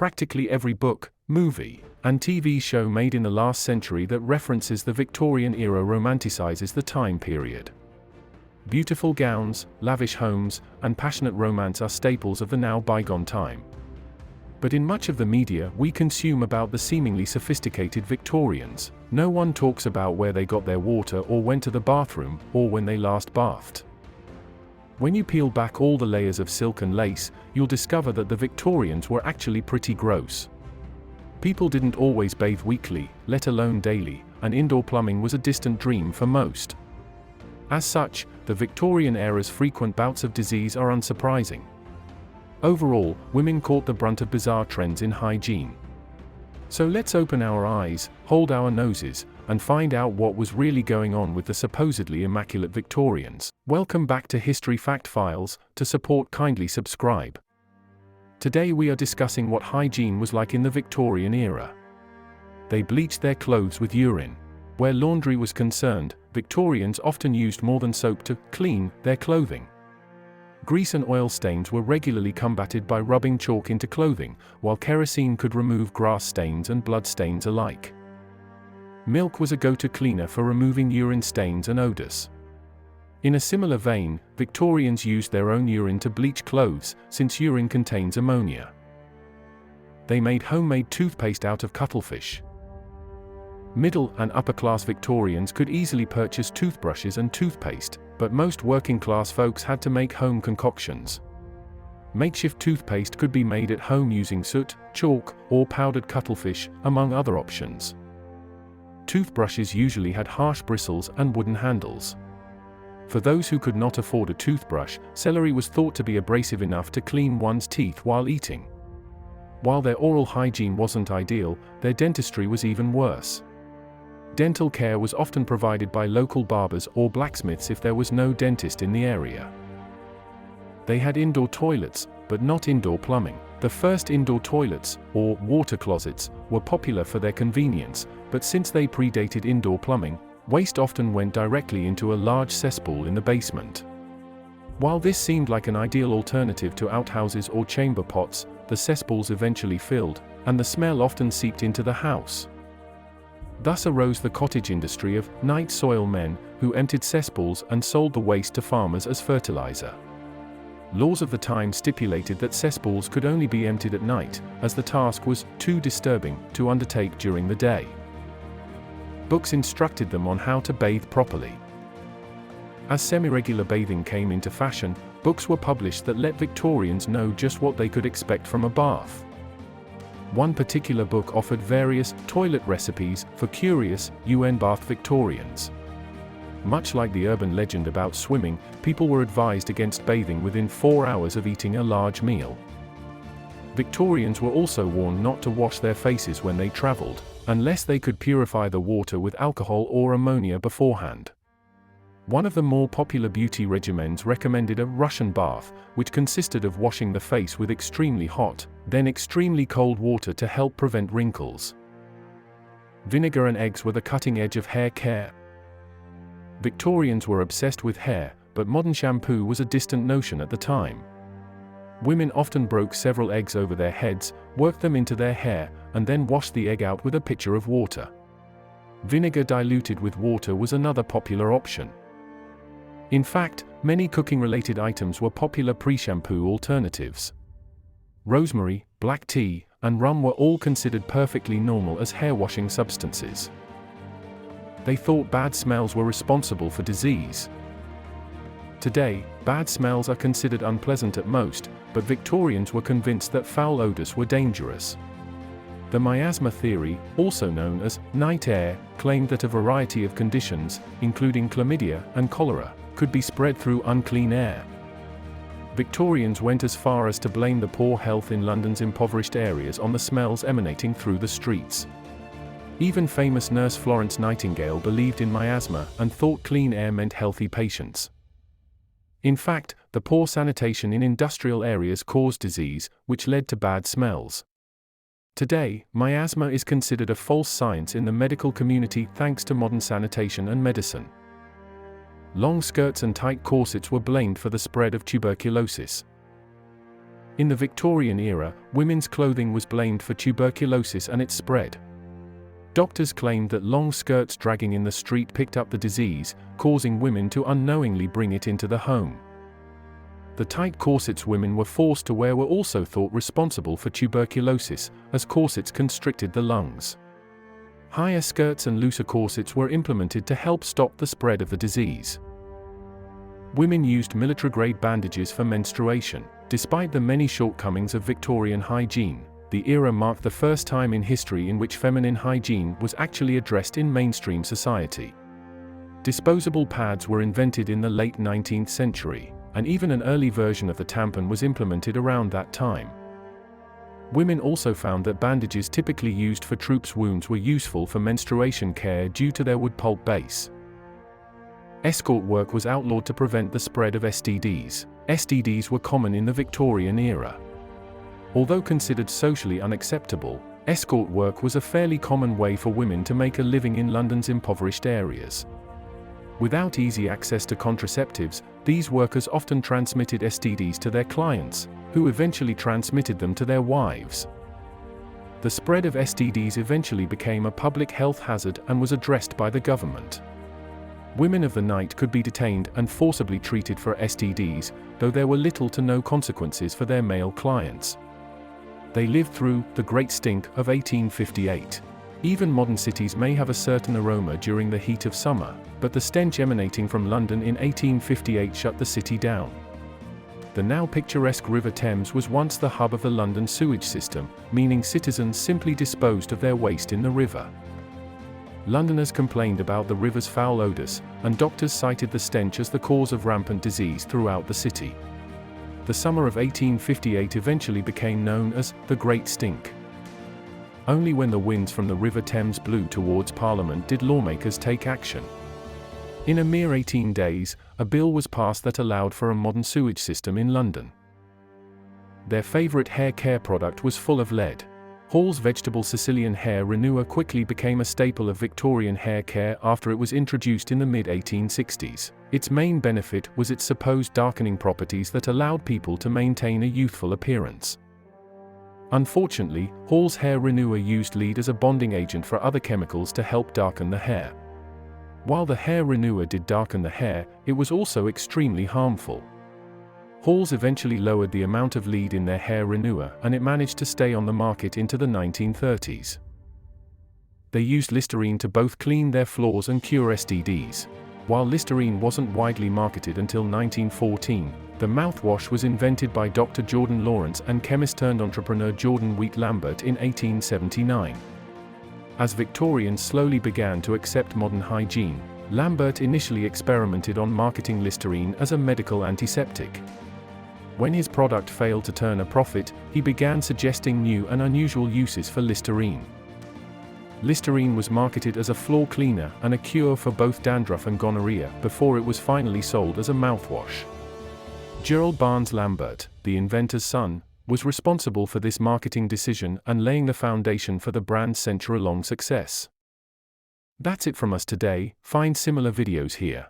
practically every book, movie, and TV show made in the last century that references the Victorian era romanticizes the time period. Beautiful gowns, lavish homes, and passionate romance are staples of the now bygone time. But in much of the media we consume about the seemingly sophisticated Victorians, no one talks about where they got their water or went to the bathroom, or when they last bathed. When you peel back all the layers of silk and lace, you'll discover that the Victorians were actually pretty gross. People didn't always bathe weekly, let alone daily, and indoor plumbing was a distant dream for most. As such, the Victorian era's frequent bouts of disease are unsurprising. Overall, women caught the brunt of bizarre trends in hygiene. So let's open our eyes, hold our noses, and find out what was really going on with the supposedly immaculate Victorians. Welcome back to History Fact Files. To support, kindly subscribe. Today we are discussing what hygiene was like in the Victorian era. They bleached their clothes with urine. Where laundry was concerned, Victorians often used more than soap to clean their clothing. Grease and oil stains were regularly combated by rubbing chalk into clothing, while kerosene could remove grass stains and blood stains alike. Milk was a go-to cleaner for removing urine stains and odors. In a similar vein, Victorians used their own urine to bleach clothes, since urine contains ammonia. They made homemade toothpaste out of cuttlefish. Middle and upper-class Victorians could easily purchase toothbrushes and toothpaste, but most working-class folks had to make home concoctions. Makeshift toothpaste could be made at home using soot, chalk, or powdered cuttlefish, among other options. Toothbrushes usually had harsh bristles and wooden handles. For those who could not afford a toothbrush, celery was thought to be abrasive enough to clean one's teeth while eating. While their oral hygiene wasn't ideal, their dentistry was even worse. Dental care was often provided by local barbers or blacksmiths if there was no dentist in the area. They had indoor toilets, but not indoor plumbing. The first indoor toilets, or water closets, were popular for their convenience, but since they predated indoor plumbing, waste often went directly into a large cesspool in the basement. While this seemed like an ideal alternative to outhouses or chamber pots, the cesspools eventually filled, and the smell often seeped into the house. Thus arose the cottage industry of night soil men, who emptied cesspools and sold the waste to farmers as fertilizer. Laws of the time stipulated that cesspools could only be emptied at night, as the task was too disturbing to undertake during the day. Books instructed them on how to bathe properly. As semi-regular bathing came into fashion, books were published that let Victorians know just what they could expect from a bath. One particular book offered various toilet recipes for curious, bath Victorians. Much like the urban legend about swimming, people were advised against bathing within 4 hours of eating a large meal. Victorians were also warned not to wash their faces when they traveled, unless they could purify the water with alcohol or ammonia beforehand. One of the more popular beauty regimens recommended a Russian bath, which consisted of washing the face with extremely hot, then extremely cold water to help prevent wrinkles. Vinegar and eggs were the cutting edge of hair care. Victorians were obsessed with hair, but modern shampoo was a distant notion at the time. Women often broke several eggs over their heads, worked them into their hair, and then washed the egg out with a pitcher of water. Vinegar diluted with water was another popular option. In fact, many cooking-related items were popular pre-shampoo alternatives. Rosemary, black tea, and rum were all considered perfectly normal as hair-washing substances. They thought bad smells were responsible for disease. Today, bad smells are considered unpleasant at most, but Victorians were convinced that foul odors were dangerous. The miasma theory, also known as night air, claimed that a variety of conditions, including chlamydia and cholera, could be spread through unclean air. Victorians went as far as to blame the poor health in London's impoverished areas on the smells emanating through the streets. Even famous nurse Florence Nightingale believed in miasma and thought clean air meant healthy patients. In fact, the poor sanitation in industrial areas caused disease, which led to bad smells. Today, miasma is considered a false science in the medical community thanks to modern sanitation and medicine. Long skirts and tight corsets were blamed for the spread of tuberculosis. In the Victorian era, women's clothing was blamed for tuberculosis and its spread. Doctors claimed that long skirts dragging in the street picked up the disease, causing women to unknowingly bring it into the home. The tight corsets women were forced to wear were also thought responsible for tuberculosis, as corsets constricted the lungs. Higher skirts and looser corsets were implemented to help stop the spread of the disease. Women used military-grade bandages for menstruation. Despite the many shortcomings of Victorian hygiene, the era marked the first time in history in which feminine hygiene was actually addressed in mainstream society. Disposable pads were invented in the late 19th century, and even an early version of the tampon was implemented around that time. Women also found that bandages typically used for troops' wounds were useful for menstruation care due to their wood pulp base. Escort work was outlawed to prevent the spread of STDs. STDs were common in the Victorian era. Although considered socially unacceptable, escort work was a fairly common way for women to make a living in London's impoverished areas. Without easy access to contraceptives, these workers often transmitted STDs to their clients, who eventually transmitted them to their wives. The spread of STDs eventually became a public health hazard and was addressed by the government. Women of the night could be detained and forcibly treated for STDs, though there were little to no consequences for their male clients. They lived through the Great Stink of 1858. Even modern cities may have a certain aroma during the heat of summer, but the stench emanating from London in 1858 shut the city down. The now picturesque River Thames was once the hub of the London sewage system, meaning citizens simply disposed of their waste in the river. Londoners complained about the river's foul odors, and doctors cited the stench as the cause of rampant disease throughout the city. The summer of 1858 eventually became known as the Great Stink. Only when the winds from the River Thames blew towards Parliament did lawmakers take action. In a mere 18 days, a bill was passed that allowed for a modern sewage system in London. Their favourite hair care product was full of lead. Hall's vegetable Sicilian hair renewer quickly became a staple of Victorian hair care after it was introduced in the mid-1860s. Its main benefit was its supposed darkening properties that allowed people to maintain a youthful appearance. Unfortunately, Hall's hair renewer used lead as a bonding agent for other chemicals to help darken the hair. While the hair renewer did darken the hair, it was also extremely harmful. Hall's eventually lowered the amount of lead in their hair renewer, and it managed to stay on the market into the 1930s. They used Listerine to both clean their floors and cure STDs. While Listerine wasn't widely marketed until 1914, the mouthwash was invented by Dr. Jordan Lawrence and chemist-turned-entrepreneur Jordan Wheat Lambert in 1879. As Victorians slowly began to accept modern hygiene, Lambert initially experimented on marketing Listerine as a medical antiseptic. When his product failed to turn a profit, he began suggesting new and unusual uses for Listerine. Listerine was marketed as a floor cleaner and a cure for both dandruff and gonorrhea before it was finally sold as a mouthwash. Gerald Barnes Lambert, the inventor's son, was responsible for this marketing decision and laying the foundation for the brand's century-long success. That's it from us today. Find similar videos here.